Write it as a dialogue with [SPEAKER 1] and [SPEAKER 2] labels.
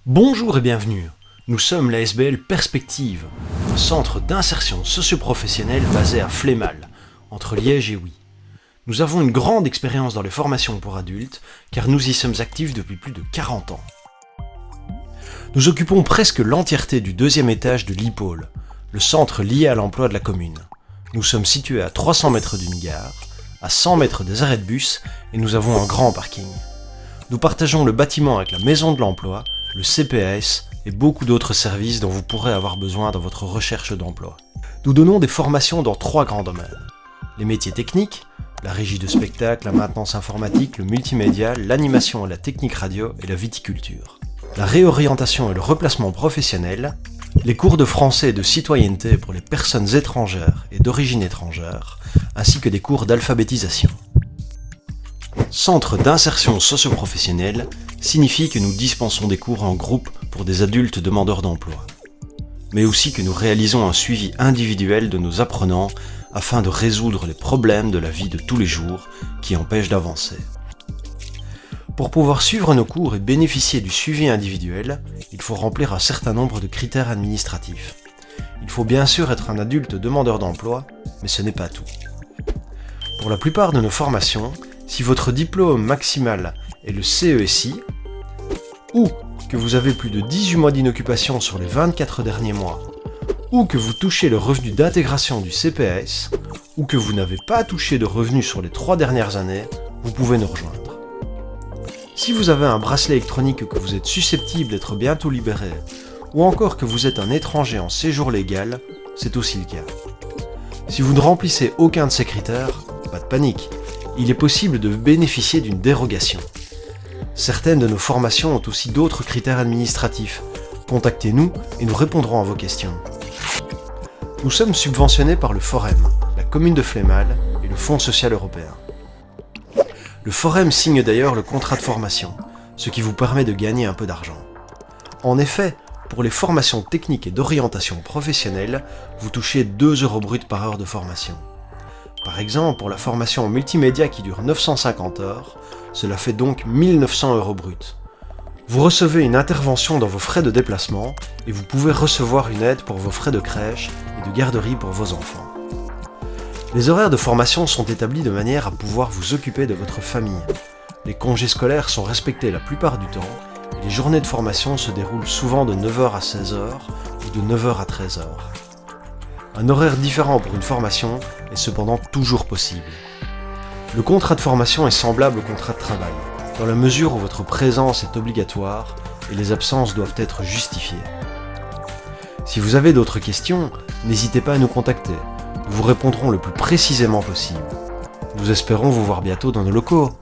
[SPEAKER 1] Bonjour et bienvenue. Nous sommes la SBL Perspective, un centre d'insertion socio-professionnelle basé à Flémal, entre Liège et Huy. Nous avons une grande expérience dans les formations pour adultes, car nous y sommes actifs depuis plus de 40 ans. Nous occupons presque l'entièreté du deuxième étage de l'IPOL, le centre lié à l'emploi de la commune. Nous sommes situés à 300 mètres d'une gare, à 100 mètres des arrêts de bus, et nous avons un grand parking. Nous partageons le bâtiment avec la Maison de l'Emploi, le CPAS et beaucoup d'autres services dont vous pourrez avoir besoin dans votre recherche d'emploi. Nous donnons des formations dans 3 grands domaines. Les métiers techniques, la régie de spectacle, la maintenance informatique, le multimédia, l'animation et la technique radio et la viticulture. La réorientation et le replacement professionnel, les cours de français et de citoyenneté pour les personnes étrangères et d'origine étrangère, ainsi que des cours d'alphabétisation. Centre d'insertion socio-professionnelle signifie que nous dispensons des cours en groupe pour des adultes demandeurs d'emploi, mais aussi que nous réalisons un suivi individuel de nos apprenants afin de résoudre les problèmes de la vie de tous les jours qui empêchent d'avancer. Pour pouvoir suivre nos cours et bénéficier du suivi individuel, il faut remplir un certain nombre de critères administratifs. Il faut bien sûr être un adulte demandeur d'emploi, mais ce n'est pas tout. Pour la plupart de nos formations, si votre diplôme maximal est le CESI, ou que vous avez plus de 18 mois d'inoccupation sur les 24 derniers mois, ou que vous touchez le revenu d'intégration du CPAS, ou que vous n'avez pas touché de revenus sur les 3 dernières années, vous pouvez nous rejoindre. Si vous avez un bracelet électronique que vous êtes susceptible d'être bientôt libéré, ou encore que vous êtes un étranger en séjour légal, c'est aussi le cas. Si vous ne remplissez aucun de ces critères, pas de panique, il est possible de bénéficier d'une dérogation. Certaines de nos formations ont aussi d'autres critères administratifs. Contactez-nous et nous répondrons à vos questions. Nous sommes subventionnés par le Forem, la commune de Flémal et le Fonds social européen. Le Forem signe d'ailleurs le contrat de formation, ce qui vous permet de gagner un peu d'argent. En effet, pour les formations techniques et d'orientation professionnelle, vous touchez 2 € bruts par heure de formation. Par exemple, pour la formation en multimédia qui dure 950 heures, cela fait donc 1900 € bruts. Vous recevez une intervention dans vos frais de déplacement et vous pouvez recevoir une aide pour vos frais de crèche et de garderie pour vos enfants. Les horaires de formation sont établis de manière à pouvoir vous occuper de votre famille. Les congés scolaires sont respectés la plupart du temps et les journées de formation se déroulent souvent de 9h à 16h ou de 9h à 13h. Un horaire différent pour une formation est cependant toujours possible. Le contrat de formation est semblable au contrat de travail, dans la mesure où votre présence est obligatoire et les absences doivent être justifiées. Si vous avez d'autres questions, n'hésitez pas à nous contacter. Nous vous répondrons le plus précisément possible. Nous espérons vous voir bientôt dans nos locaux.